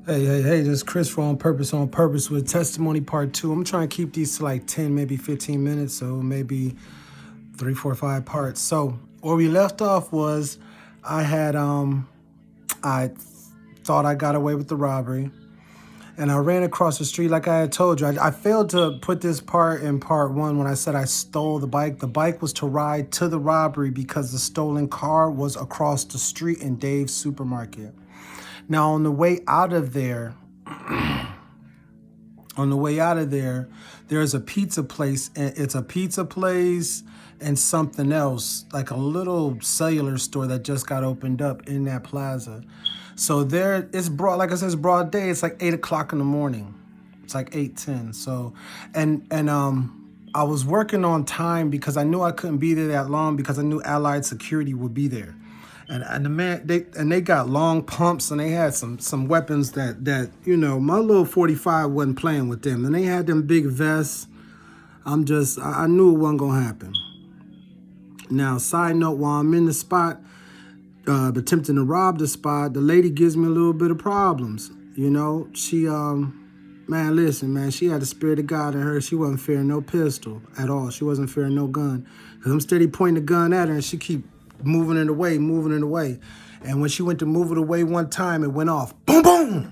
Hey, this is Chris for On Purpose with Testimony Part 2. I'm trying to keep these to like 10, maybe 15 minutes, so maybe 3, 4, 5 parts. So where we left off was I thought I got away with the robbery, and I ran across the street like I had told you. I failed to put this part in part 1 when I said I stole the bike. The bike was to ride to the robbery because the stolen car was across the street in Dave's supermarket. Now, on the way out of there, there's a pizza place, and it's a pizza place and something else, like a little cellular store that just got opened up in that plaza. So there, it's broad, like I said, it's broad day. It's like 8 o'clock in the morning. It's like 8:10. So, and I was working on time because I knew I couldn't be there that long because I knew Allied Security would be there. And the man, they got long pumps, and they had some weapons that you know, my little 45 wasn't playing with them, and they had them big vests. I knew it wasn't gonna happen. Now, side note, while I'm in the spot, attempting to rob the spot, the lady gives me a little bit of problems. You know, she man, listen, man, she had the spirit of God in her. She wasn't fearing no pistol at all. She wasn't fearing no gun, because I'm steady pointing the gun at her, and she keep moving it away. And when she went to move it away one time, it went off. Boom, boom.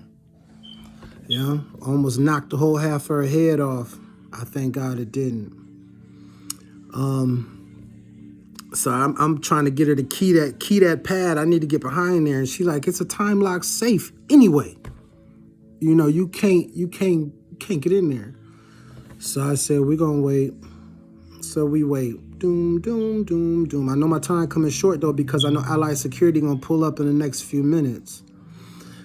Yeah, almost knocked the whole half of her head off. I thank God it didn't. So I'm trying to get her to key that pad. I need to get behind there. And she like, it's a time lock safe anyway. You know, you can't get in there. So I said, we're gonna wait. So we wait. Doom, doom, doom, doom. I know my time coming short, though, because I know Allied Security going to pull up in the next few minutes.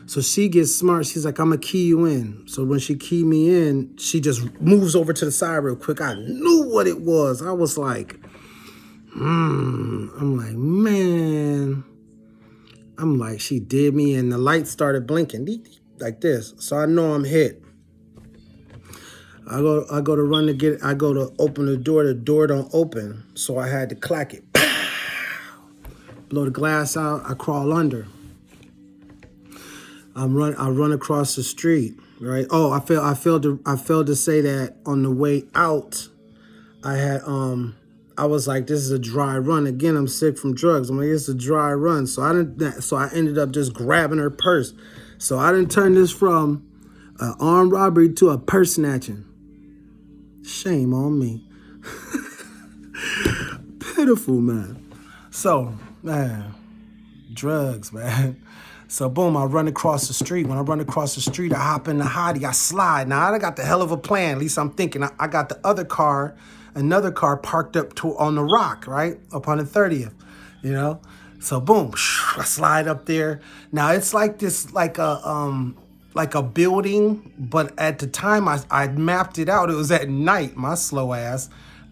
So she gets smart. She's like, I'm going to key you in. So when she keyed me in, she just moves over to the side real quick. I knew what it was. I was like, I'm like, man. I'm like, she did me, and the light started blinking like this. So I know I'm hit. I go to open the door don't open, so I had to clack it. Blow the glass out, I crawl under. I run across the street, right? Oh, I failed to say that on the way out, I was like, this is a dry run. Again, I'm sick from drugs. I'm like, it's a dry run. So I ended up just grabbing her purse. So I didn't turn this from an armed robbery to a purse snatching. Shame on me. Pitiful, man. So, man, drugs, man. So, boom, I run across the street. When I run across the street, I hop in the hottie, I slide. Now, I got the hell of a plan. At least I'm thinking. I got the another car parked up on the rock, right? Up on the 30th, you know? So, boom, I slide up there. Now, it's like this, like a building, but at the time I mapped it out. It was at night, my slow ass.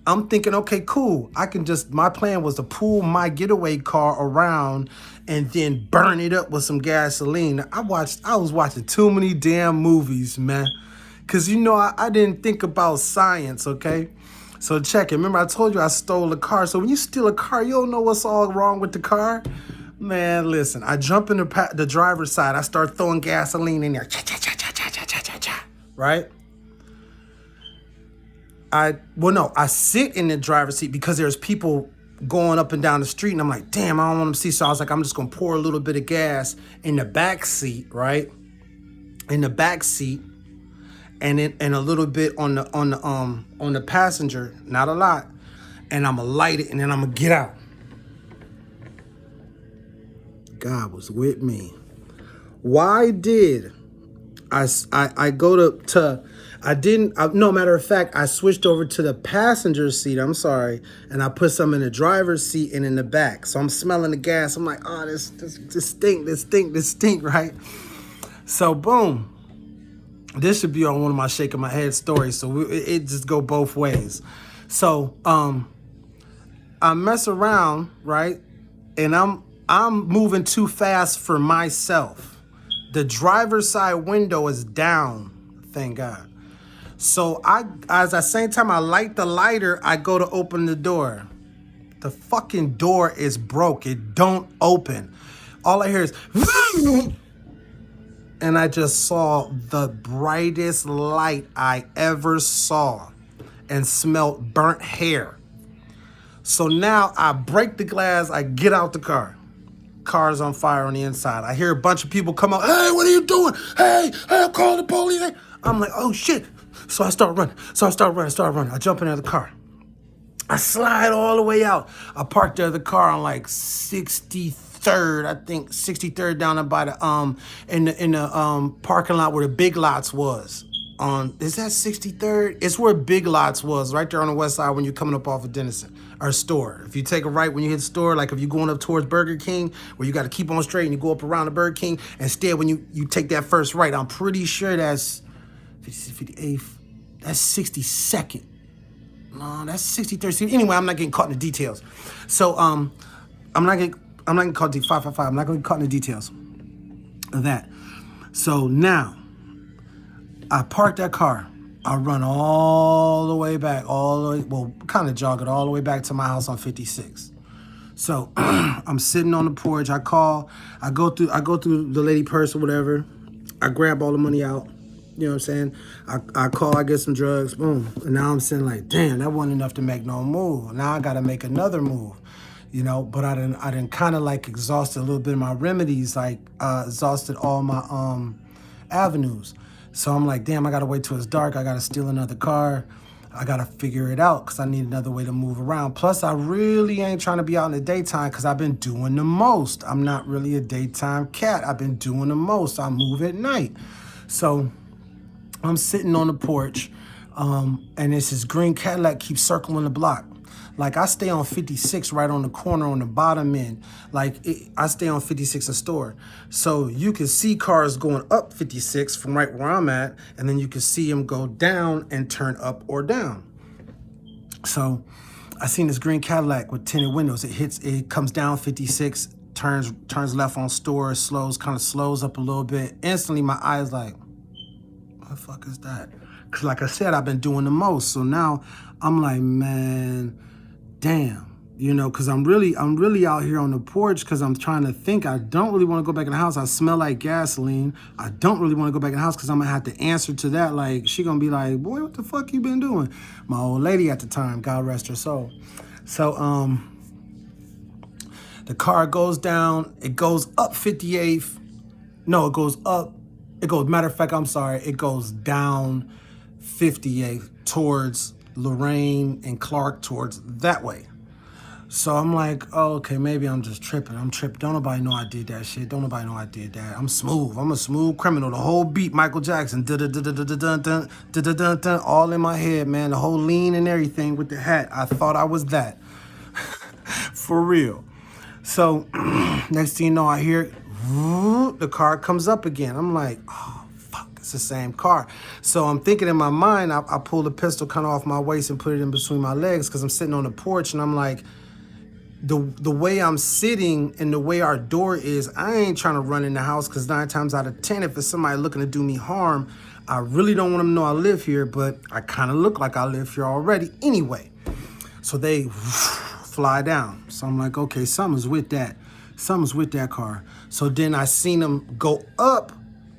I'm thinking, okay, cool. My plan was to pull my getaway car around and then burn it up with some gasoline. I was watching too many damn movies, man. Cause you know, I didn't think about science, okay? So check it. Remember I told you I stole a car. So when you steal a car, you don't know what's all wrong with the car. Man, listen, I jump in the driver's side. I start throwing gasoline in there. Right? I sit in the driver's seat because there's people going up and down the street, and I'm like, damn, I don't want them to see. So I was like, I'm just going to pour a little bit of gas in the back seat, right? In the back seat, and a little bit on the passenger, not a lot. And I'm going to light it, and then I'm going to get out. God was with me. Why did I go to I didn't, no, matter of fact, I switched over to the passenger seat, I'm sorry, and I put some in the driver's seat and in the back. So I'm smelling the gas. I'm like, oh, this stink, right? So boom. This should be on one of my shaking my head stories. So it just go both ways. So I mess around, right? And I'm moving too fast for myself. The driver's side window is down, thank God. So as the same time I light the lighter, I go to open the door. The fucking door is broke. It don't open. All I hear is, and I just saw the brightest light I ever saw and smelled burnt hair. So now I break the glass, I get out the car. Car's on fire on the inside. I hear a bunch of people come out. Hey, what are you doing? Hey, I'll call the police. I'm like, oh shit. So I start running. I jump into the car. I slide all the way out. I parked the other car on like 63rd, I think 63rd down by the in the parking lot where the Big Lots was. Is that 63rd? It's where Big Lots was, right there on the west side when you're coming up off of Denison, or store. If you take a right when you hit the store, like if you're going up towards Burger King, where you got to keep on straight and you go up around the Burger King, instead when you take that first right, I'm pretty sure that's 58th, that's 62nd. No, that's 63rd. Anyway, I'm not getting caught in the details. So I'm not getting caught in 555. I'm not going to get caught in the details of that. So now I park that car. I run all the way back, kind of jog it all the way back to my house on 56. So I'm sitting on the porch. I go through the lady purse or whatever. I grab all the money out. You know what I'm saying? I call, I get some drugs, boom. And now I'm saying like, damn, that wasn't enough to make no move. Now I got to make another move, you know? But I didn't kind of like exhausted a little bit of my remedies, like exhausted all my avenues. So I'm like, damn, I got to wait till it's dark. I got to steal another car. I got to figure it out because I need another way to move around. Plus, I really ain't trying to be out in the daytime because I've been doing the most. I'm not really a daytime cat. I've been doing the most. I move at night. So I'm sitting on the porch, and it's this green Cadillac keeps circling the block. Like, I stay on 56 right on the corner on the bottom end. I stay on 56 a store. So you can see cars going up 56 from right where I'm at, and then you can see them go down and turn up or down. So I seen this green Cadillac with tinted windows. It comes down 56, turns left on store, kind of slows up a little bit. Instantly, my eyes like, what the fuck is that? Because like I said, I've been doing the most. So now I'm like, man, damn. You know, because I'm really out here on the porch because I'm trying to think. I don't really want to go back in the house. I smell like gasoline. I don't really want to go back in the house because I'm going to have to answer to that. Like, she going to be like, boy, what the fuck you been doing? My old lady at the time, God rest her soul. So, the car goes down. It goes up 58th. No, it goes up. Matter of fact, I'm sorry. It goes down 58th towards Lorraine and Clark, towards that way. So I'm like, oh, okay, maybe I'm just tripping. I'm tripping. Don't nobody know I did that shit. Don't nobody know I did that. I'm smooth. I'm a smooth criminal. The whole beat, Michael Jackson, all in my head, man. The whole lean and everything with the hat. I thought I was that. For real. So next thing you know, I hear the car comes up again. I'm like, oh, fuck, it's the same car. So I'm thinking in my mind, I pull the pistol kind of off my waist and put it in between my legs because I'm sitting on the porch and I'm like, the way I'm sitting and the way our door is, I ain't trying to run in the house because 9 times out of 10, if it's somebody looking to do me harm, I really don't want them to know I live here, but I kind of look like I live here already anyway. So they fly down. So I'm like, okay, something's with that. Something's with that car. So then I seen them go up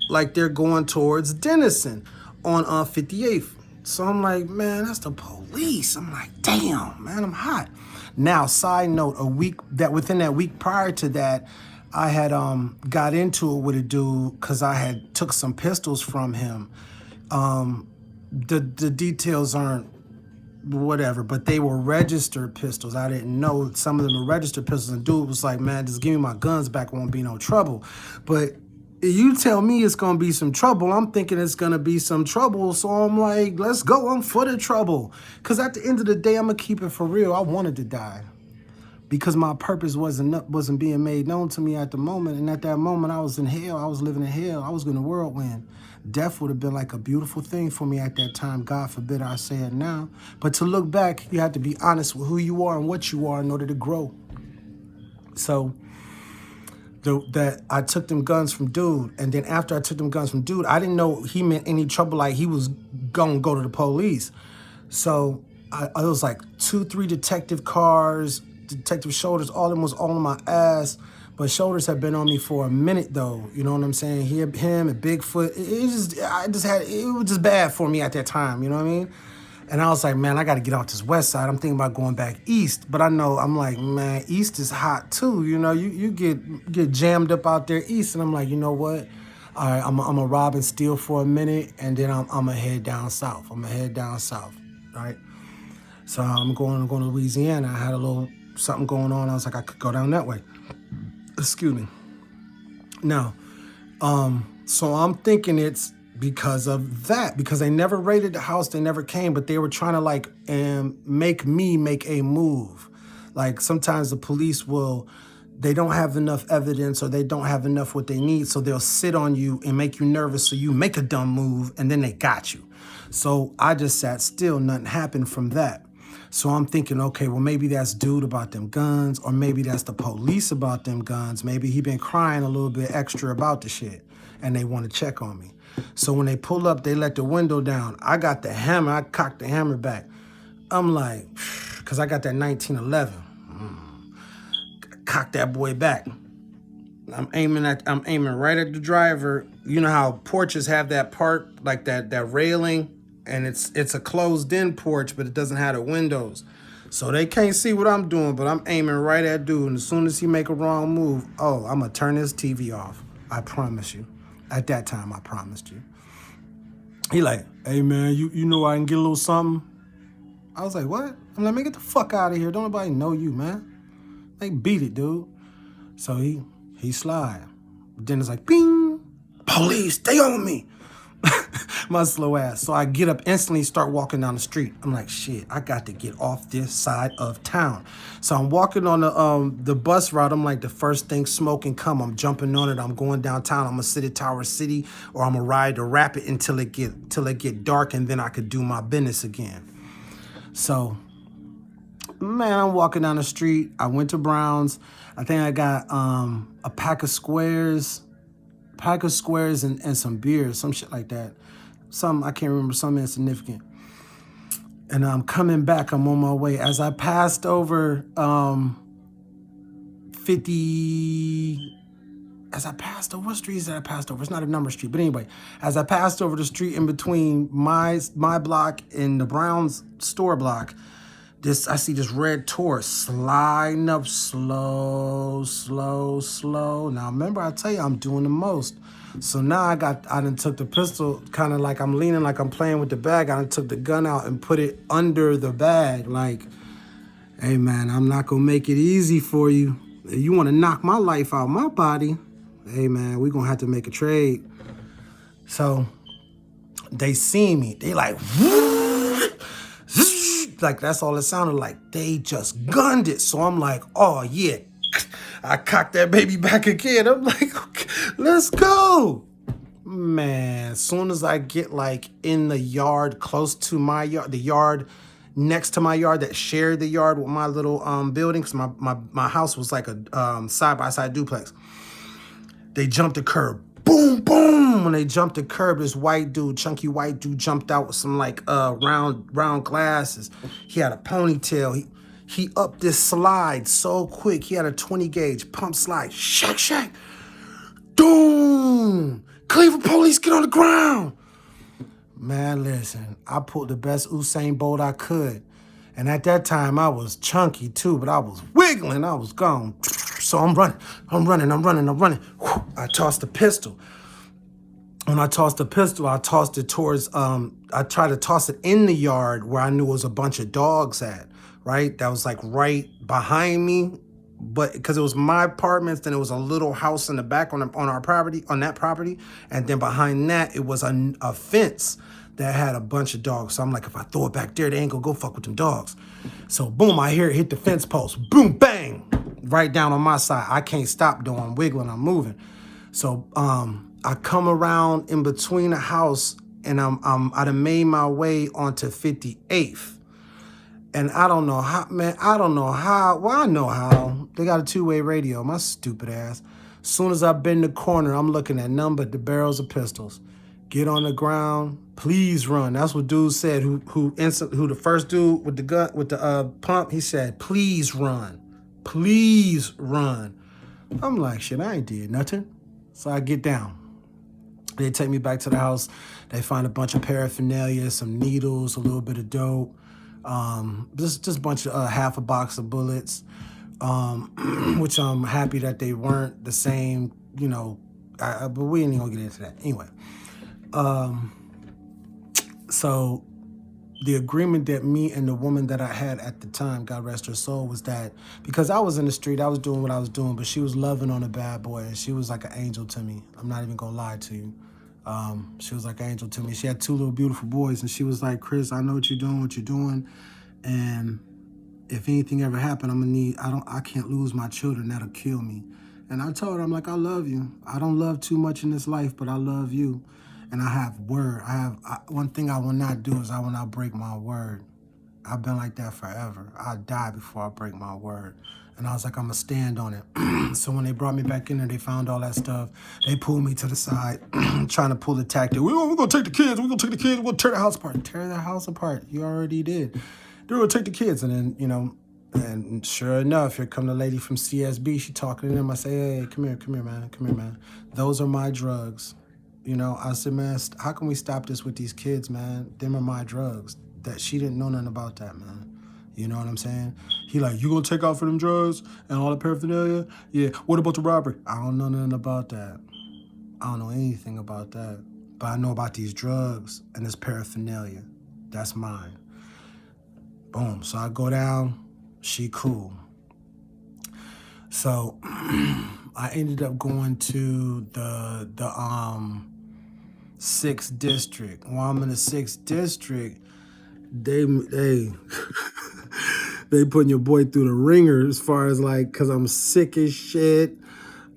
like they're going towards Denison on 58th. So I'm like, man, that's the police. I'm like, damn, man, I'm hot. Now, side note, within that week prior to that, I had got into it with a dude because I had took some pistols from him. The details aren't whatever, but they were registered pistols. I didn't know some of them were registered pistols. And dude was like, man, just give me my guns back. Won't be no trouble. But you tell me it's going to be some trouble. I'm thinking it's going to be some trouble. So I'm like, let's go. I'm for the trouble. Because at the end of the day, I'm going to keep it for real. I wanted to die because my purpose wasn't being made known to me at the moment. And at that moment, I was in hell. I was living in hell. I was in a whirlwind. Death would have been like a beautiful thing for me at that time. God forbid I say it now. But to look back, you have to be honest with who you are and what you are in order to grow. So that I took them guns from dude, and then after I took them guns from dude, I didn't know he meant any trouble, like he was gonna go to the police. So I was like 2-3 detective cars, detective shoulders, all of them was all on my ass. But Shoulders had been on me for a minute though. You know what I'm saying? Him and Bigfoot. It was just bad for me at that time. You know what I mean? And I was like, man, I got to get off this west side. I'm thinking about going back east. But I'm like, man, east is hot too. You know, you get jammed up out there east. And I'm like, you know what? All right, I'm going to rob and steal for a minute. And then I'm going to head down south. Right? So I'm going to Louisiana. I had a little something going on. I was like, I could go down that way. Excuse me. Now, so I'm thinking it's because of that, because they never raided the house, they never came, but they were trying to like make me make a move. Like sometimes the police they don't have enough evidence or they don't have enough what they need, so they'll sit on you and make you nervous, so you make a dumb move and then they got you. So I just sat still, nothing happened from that. So I'm thinking, okay, well, maybe that's dude about them guns, or maybe that's the police about them guns. Maybe he been crying a little bit extra about the shit and they want to check on me. So when they pull up, they let the window down. I got the hammer. I cocked the hammer back. I'm like, because I got that 1911. Cock that boy back. I'm aiming right at the driver. You know how porches have that part, like that railing, and it's a closed-in porch, but it doesn't have the windows. So they can't see what I'm doing, but I'm aiming right at dude. And as soon as he make a wrong move, I'm going to turn his TV off. I promise you. At that time, I promised you. He like, hey, man, you know I can get a little something? I was like, what? I'm like, man, get the fuck out of here. Don't nobody know you, man. Like, beat it, dude. So he slide. Then it's like, ping, police, they on me. My slow ass. So I get up instantly, start walking down the street. I'm like, shit, I got to get off this side of town. So I'm walking on the bus route. I'm like, the first thing smoking come, I'm jumping on it. I'm going downtown. I'm gonna sit at Tower City, or I'm gonna ride the Rapid until it get dark, and then I could do my business again. So, man, I'm walking down the street. I went to Brown's. I think I got a pack of squares and some beers, some shit like that. I can't remember, something insignificant. And I'm coming back, I'm on my way. As I passed over 50, what street is that I passed over? It's not a number street, but anyway, as I passed over the street in between my block and the Brown's store block, I see this red Taurus sliding up slow. Now, remember, I tell you, I'm doing the most. So now I done took the pistol, kind of like I'm leaning like I'm playing with the bag. I done took the gun out and put it under the bag. Like, hey, man, I'm not going to make it easy for you. If you want to knock my life out my body, hey, man, we're going to have to make a trade. So they see me. They like, like that's all it sounded like. They just gunned it. So I'm like, oh, yeah. I cocked that baby back again. I'm like, okay, let's go. Man, as soon as I get like in the yard close to my yard, the yard next to my yard that shared the yard with my little building, because my house was like a side-by-side duplex. They jumped the curb. Boom, boom. When they jumped the curb, this chunky white dude jumped out with some like round glasses. He had a ponytail. He upped this slide so quick. He had a 20 gauge pump slide. Shack. Doom. Cleveland police, get on the ground. Man, listen, I pulled the best Usain Bolt I could. And at that time, I was chunky too, but I was wiggling. I was gone. So I'm running. I tossed the pistol. When I tossed the pistol, I tossed it towards, I tried to toss it in the yard where I knew was a bunch of dogs at. Right? That was like right behind me, but because it was my apartments, then it was a little house in the back on that property. And then behind that, it was a fence that had a bunch of dogs. So I'm like, if I throw it back there, they ain't gonna go fuck with them dogs. So boom, I hear it hit the fence post. Boom, bang, right down on my side. I can't stop though, I'm wiggling, I'm moving. So I come around in between the house and I'd have made my way onto 58th. And I don't know how. Well, I know how. They got a two-way radio, my stupid ass. As soon as I bend the corner, I'm looking at nothing but the barrels of pistols. Get on the ground, please run. That's what dude said, who the first dude with the gun, with the pump, he said, please run. Please run. I'm like, shit, I ain't did nothing. So I get down. They take me back to the house. They find a bunch of paraphernalia, some needles, a little bit of dope, just a bunch of half a box of bullets, which I'm happy that they weren't the same, you know. But we ain't even gonna get into that anyway. So the agreement that me and the woman that I had at the time, God rest her soul, was that because I was in the street, I was doing what I was doing, but she was loving on a bad boy, and she was like an angel to me. I'm not even gonna lie to you. She was like an angel to me. She had 2 little beautiful boys, and she was like, Chris, I know what you're doing, and if anything ever happened, I can't lose my children. That'll kill me. And I told her, I'm like, I love you. I don't love too much in this life, but I love you. And I have word. One thing I will not do is I will not break my word. I've been like that forever. I'll die before I break my word. And I was like, I'm going to stand on it. So when they brought me back in there, they found all that stuff. They pulled me to the side, trying to pull the tactic. We're going to take the kids. We're going to take the kids. We're going to tear the house apart. Tear the house apart. You already did. They're going to take the kids. And then, you know, and sure enough, here come the lady from CSB. She talking to them. I say, hey, come here, man. Those are my drugs. You know, I said, man, how can we stop this with these kids, man? Them are my drugs. That she didn't know nothing about that, man. You know what I'm saying? He like, you gonna take out for them drugs and all the paraphernalia? Yeah, what about the robbery? I don't know nothing about that. I don't know anything about that. But I know about these drugs and this paraphernalia. That's mine. Boom, so I go down, she cool. So I ended up going to the 6th district. While I'm in the 6th district, they they putting your boy through the ringer as far as like, cause I'm sick as shit.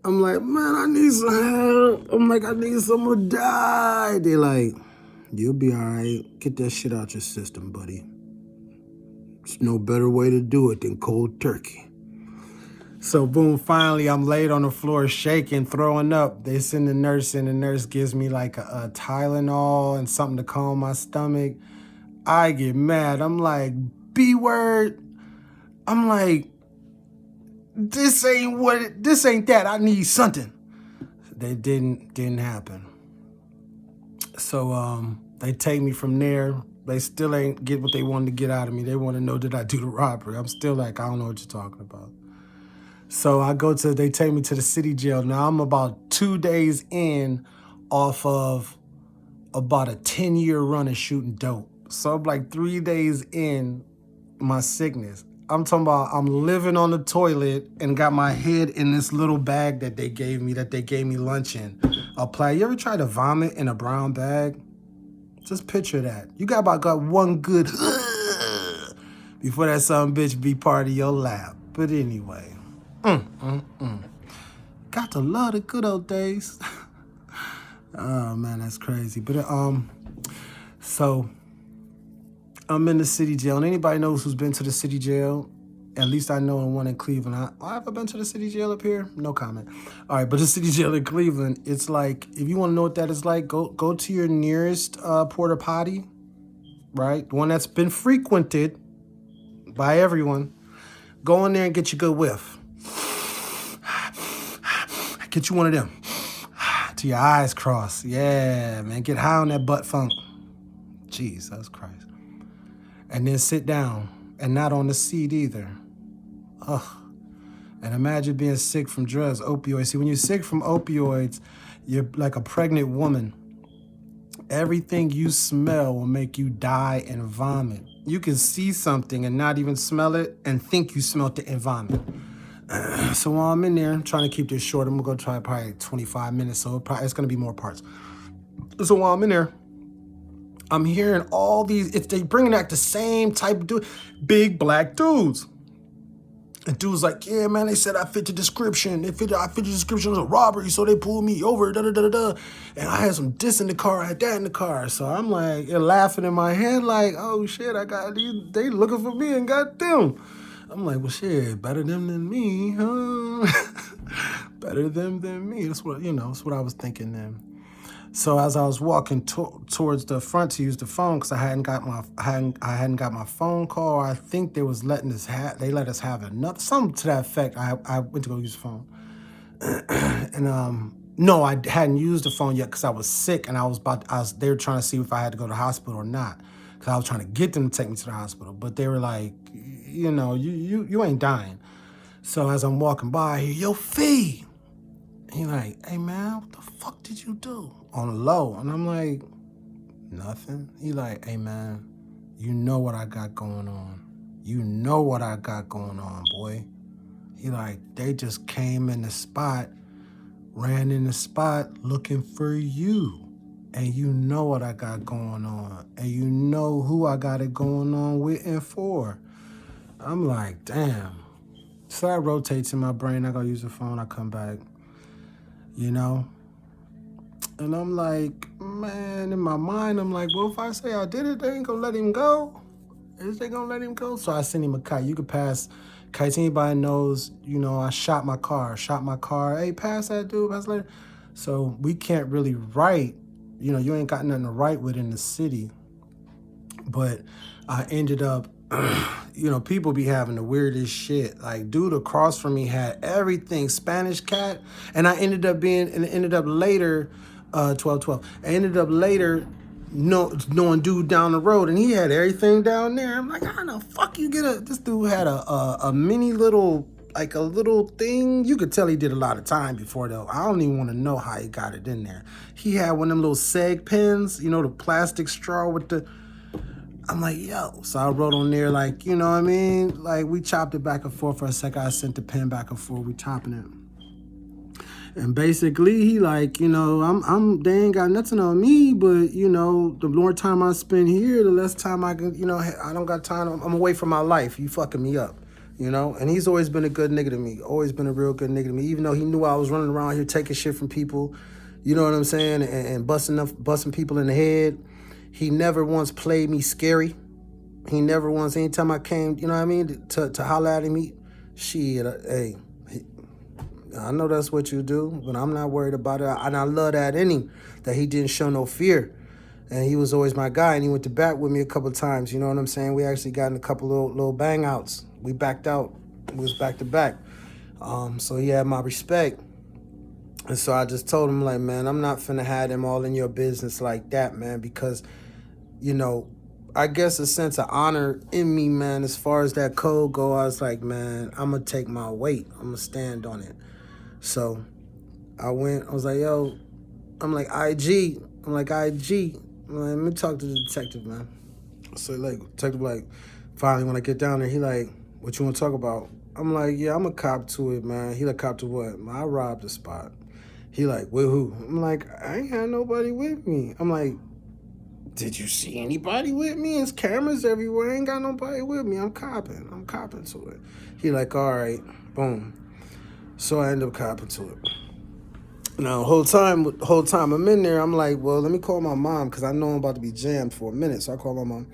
I'm like, man, I need some help. I'm like, I need someone to die. They like, you'll be all right. Get that shit out your system, buddy. There's no better way to do it than cold turkey. So boom, finally I'm laid on the floor shaking, throwing up. They send the nurse in. The nurse gives me like a Tylenol and something to calm my stomach. I get mad. I'm like, B-word. I'm like, this ain't that. I need something. They didn't happen. So they take me from there. They still ain't get what they wanted to get out of me. They want to know, did I do the robbery? I'm still like, I don't know what you're talking about. So they take me to the city jail. Now I'm about 2 days in off of about a 10-year run of shooting dope. So I'm like 3 days in my sickness. I'm talking about I'm living on the toilet and got my head in this little bag that they gave me lunch in. You ever try to vomit in a brown bag? Just picture that. You got one good before that son bitch be part of your lap. But anyway. Got to love the good old days. Oh man, that's crazy. But so I'm in the city jail, and anybody knows who's been to the city jail? At least I know the one in Cleveland. Have I been to the city jail up here? No comment. All right, but the city jail in Cleveland, it's like, if you want to know what that is like, go to your nearest porta potty, right? The one that's been frequented by everyone. Go in there and get your good whiff. Get you one of them. To your eyes crossed. Yeah, man. Get high on that butt funk. Jesus Christ. And then sit down. And not on the seat either. Ugh. And imagine being sick from drugs, opioids. See, when you're sick from opioids, you're like a pregnant woman. Everything you smell will make you die and vomit. You can see something and not even smell it and think you smelt it and vomit. So while I'm in there, I'm trying to keep this short. I'm going to try probably 25 minutes, so it's going to be more parts. So while I'm in there, I'm hearing all these, they bringing back the same type of dude, big black dudes. And dude's like, yeah, man, they said I fit the description. I fit the description of a robbery, so they pulled me over, da-da-da-da-da. And I had some this in the car, I had that in the car. So I'm like, laughing in my head like, oh, shit, they looking for me and got them. I'm like, well, shit, better them than me, huh? Better them than me. That's what I was thinking then. So as I was walking towards the front to use the phone, because I hadn't got my phone call, I think they was they let us have another, something to that effect. I went to go use the phone. And no, I hadn't used the phone yet because I was sick and they were trying to see if I had to go to the hospital or not. Because I was trying to get them to take me to the hospital. But they were like, you ain't dying. So as I'm walking by, yo, Fee. He like, hey man, what the fuck did you do? On the low. And I'm like, nothing. He like, hey man, you know what I got going on. You know what I got going on, boy. He like, they just came in the spot, ran in the spot looking for you. And you know what I got going on. And you know who I got it going on with and for. I'm like, damn. So that rotates in my brain. I go use the phone. I come back, And I'm like, man, in my mind, I'm like, well, if I say I did it, they ain't gonna let him go. Is they gonna let him go? So I sent him a kite. You could pass kites. Anybody knows, I shot my car. Hey, pass that dude. Pass later. So we can't really write. You ain't got nothing to write with in the city. But I ended up, people be having the weirdest shit. Like, dude across from me had everything, Spanish cat. And I ended up later, 12. I ended up later knowing dude down the road, and he had everything down there. I'm like, how the fuck you get this dude had a mini little, like a little thing. You could tell he did a lot of time before though. I don't even want to know how he got it in there. He had one of them little seg pens, the plastic straw with the, I'm like, yo. So I wrote on there like, you know what I mean? Like we chopped it back and forth for a second. I sent the pen back and forth, we chopping it. And basically, he like, they ain't got nothing on me, but, the more time I spend here, the less time I can, I don't got time. I'm away from my life. You fucking me up, And he's always been a good nigga to me. Always been a real good nigga to me, even though he knew I was running around here taking shit from people, you know what I'm saying, and busting people in the head. He never once played me scary. He never once, anytime I came, you know what I mean, to holler at him, hey, I know that's what you do, but I'm not worried about it. And I love that that he didn't show no fear. And he was always my guy, and he went to bat with me a couple of times, you know what I'm saying? We actually got in a couple little bang outs. We backed out. It was back to back. So he had my respect. And so I just told him, like, man, I'm not finna have them all in your business like that, man, because, I guess a sense of honor in me, man, as far as that code go, I was like, man, I'm going to take my weight. I'm going to stand on it. So I was like, yo, I'm like, IG. Let me talk to the detective, man. So like, detective, like, finally when I get down there, he like, what you want to talk about? I'm like, yeah, I'm a cop to it, man. He like, cop to what? I robbed the spot. He like, with who? I'm like, I ain't had nobody with me. I'm like, did you see anybody with me? There's cameras everywhere. I ain't got nobody with me. I'm copping to it. He like, all right, boom. So I end up copping to it. Now, the whole time I'm in there, I'm like, well, let me call my mom because I know I'm about to be jammed for a minute. So I call my mom.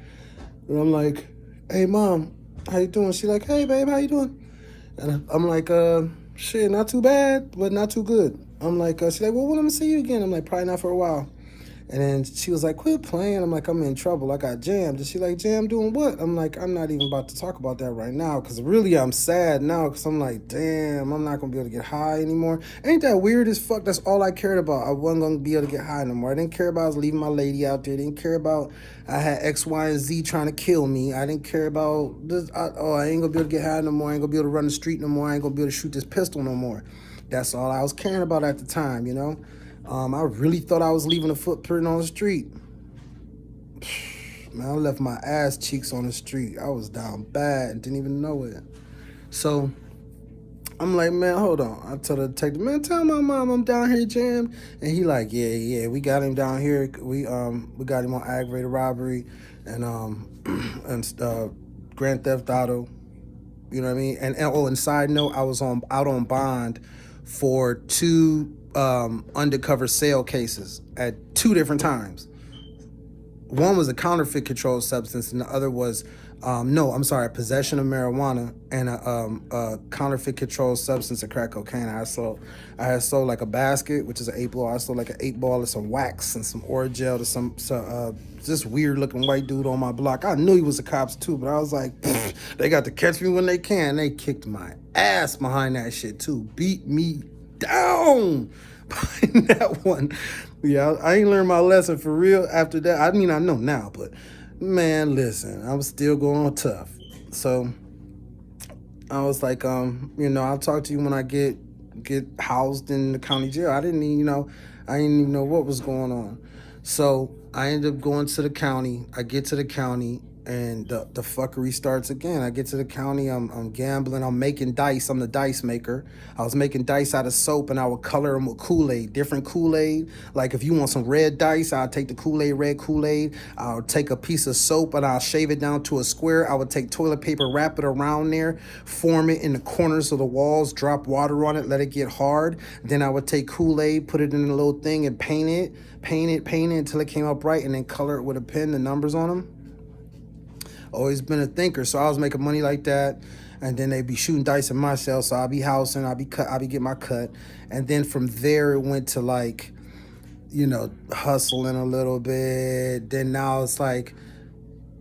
And I'm like, hey, Mom, how you doing? She like, hey, babe, how you doing? And I'm like, shit, not too bad, but not too good. I'm like, she's like, well, when I'm going to see you again? I'm like, probably not for a while. And then she was like, quit playing. I'm like, I'm in trouble. I got jammed. And she like, jam doing what? I'm like, I'm not even about to talk about that right now. Because really, I'm sad now. Because I'm like, damn, I'm not going to be able to get high anymore. Ain't that weird as fuck? That's all I cared about. I wasn't going to be able to get high no more. I didn't care about I was leaving my lady out there. I didn't care about I had X, Y, and Z trying to kill me. I didn't care about this. I ain't going to be able to get high no more. I ain't going to be able to run the street no more. I ain't going to be able to shoot this pistol no more. That's all I was caring about at the time, I really thought I was leaving a footprint on the street. Man, I left my ass cheeks on the street. I was down bad and didn't even know it. So I'm like, man, hold on. I told the detective, man, tell my mom I'm down here jammed. And he like, yeah, we got him down here. We got him on aggravated robbery and grand theft auto. You know what I mean? And side note, I was out on bond for 2 undercover sale cases at 2 different times. One was a counterfeit controlled substance, and the other was, possession of marijuana and a counterfeit controlled substance of crack cocaine. I had sold like a basket, which is an 8 ball. I sold like an 8 ball of some wax and some Orajel to some this weird looking white dude on my block. I knew he was the cops too, but I was like, they got to catch me when they can. They kicked my ass behind that shit too. Beat me down behind that one. Yeah, I ain't learned my lesson for real after that. I mean, I know now, but man, listen, I was still going tough. So I was like, I'll talk to you when I get housed in the county jail. I didn't even know what was going on. So I ended up going to the county. I get to the county and the fuckery starts again. I get to the county, I'm gambling, I'm making dice, I'm the dice maker. I was making dice out of soap and I would color them with Kool-Aid, different Kool-Aid. Like if you want some red dice, I'll take the Kool-Aid, red Kool-Aid. I'll take a piece of soap and I'll shave it down to a square. I would take toilet paper, wrap it around there, form it in the corners of the walls, drop water on it, let it get hard. Then I would take Kool-Aid, put it in a little thing and paint it until it came up right, and then color it with a pen, the numbers on them. Always been a thinker, so I was making money like that, and then they'd be shooting dice in my cell, so I'll be housing, I'll be getting my cut, and then from there it went to like, hustling a little bit. Then now it's like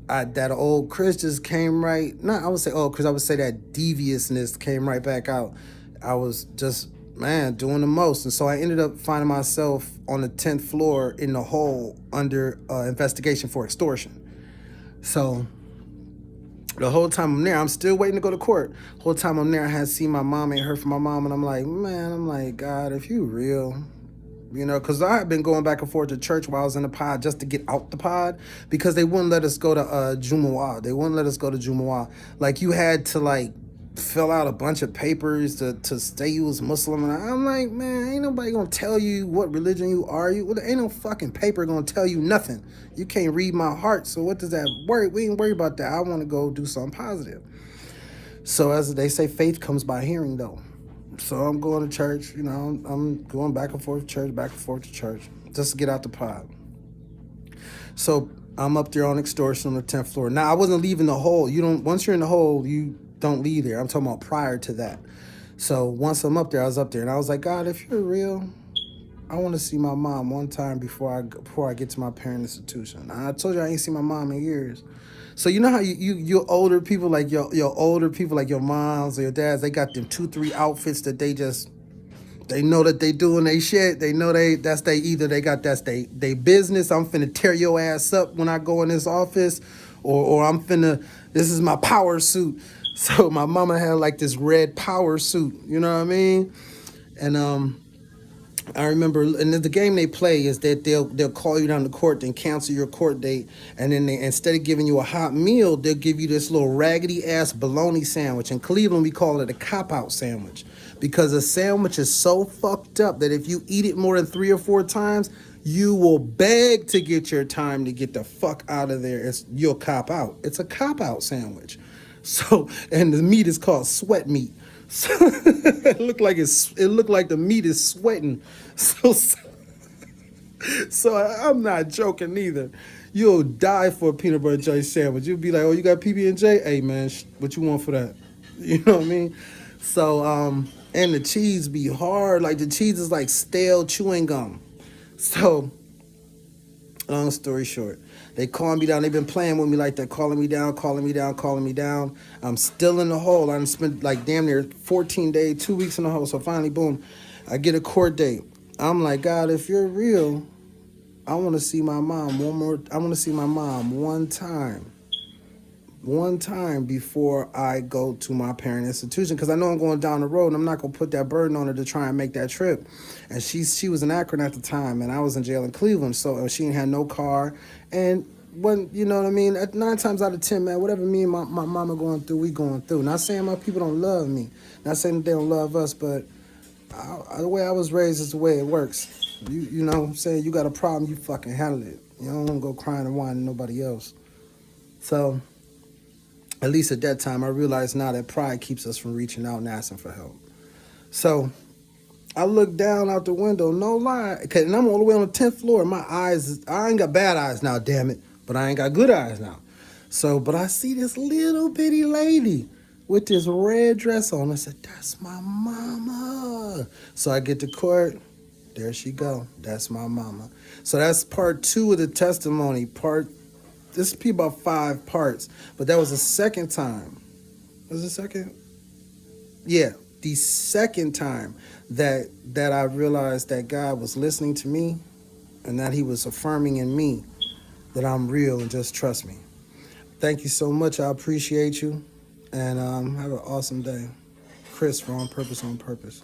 that old Chris just came right. Not I would say old Chris, I would say that deviousness came right back out. I was just doing the most, and so I ended up finding myself on the 10th floor in the hole under investigation for extortion. So the whole time I'm there, I'm still waiting to go to court. The whole time I'm there, I had seen my mom, ain't heard from my mom, and I'm like, God, if you real, because I had been going back and forth to church while I was in the pod just to get out the pod because they wouldn't let us go to Jumu'ah. They wouldn't let us go to Jumu'ah. Like, you had to, like, fill out a bunch of papers to say you was Muslim. And I'm like, man, ain't nobody gonna tell you what religion you are. Ain't no fucking paper gonna tell you nothing. You can't read my heart, so what does that worry? We ain't worry about that. I want to go do something positive. So as they say, faith comes by hearing, though. So I'm going to church, I'm going back and forth to church, just to get out the pod. So I'm up there on extortion on the 10th floor. Now, I wasn't leaving the hole. Once you're in the hole, you don't leave there. I'm talking about prior to that. So once I'm up there, I was up there, and I was like, God, if you're real, I want to see my mom one time before I get to my parent institution. I told you I ain't seen my mom in years. So you know how you older people, like your older people, like your moms or your dads, they got them 2-3 outfits that they know that they doing they shit. They know that's they business. I'm finna tear your ass up when I go in this office, or this is my power suit. So my mama had like this red power suit, you know what I mean? And I remember, and the game they play is that they'll call you down to court, then cancel your court date, and then instead of giving you a hot meal, they'll give you this little raggedy ass bologna sandwich. In Cleveland, we call it a cop-out sandwich, because a sandwich is so fucked up that if you eat it more than 3 or 4 times, you will beg to get your time to get the fuck out of there. You'll cop out. It's a cop-out sandwich. So, and the meat is called sweat meat. So it looked like the meat is sweating. So I'm not joking either. You'll die for a peanut butter jelly sandwich. You'll be like, oh, you got PB&J? Hey man, what you want for that? You know what I mean? So and the cheese be hard. Like the cheese is like stale chewing gum. So long story short, they call me down. They've been playing with me like that, calling me down. I'm still in the hole. I spent like damn near 14 days, 2 weeks in the hole. So finally, boom, I get a court date. I'm like, God, if you're real, I want to see my mom one time before I go to my parent institution, because I know I'm going down the road and I'm not going to put that burden on her to try and make that trip. And she was in Akron at the time, and I was in jail in Cleveland, so she ain't had no car. And when, you know what I mean, 9 times out of 10, man, whatever me and my mama going through, we going through. Not saying my people don't love me, not saying that they don't love us, but the way I was raised is the way it works. You know what I'm saying? You got a problem, you fucking handle it. You don't want to go crying and whining to nobody else. So at least at that time, I realized now that pride keeps us from reaching out and asking for help. So I look down out the window, no lie, and I'm all the way on the 10th floor. My eyes, I ain't got bad eyes now, damn it, but I ain't got good eyes now. So, but I see this little bitty lady with this red dress on. I said, that's my mama. So I get to court. There she go. That's my mama. So that's part 2 of the testimony. This will be about 5 parts, but that was the second time. Was it second? Yeah, the second time that I realized that God was listening to me and that he was affirming in me that I'm real and just trust me. Thank you so much. I appreciate you. And have an awesome day. Chris for On Purpose, On Purpose.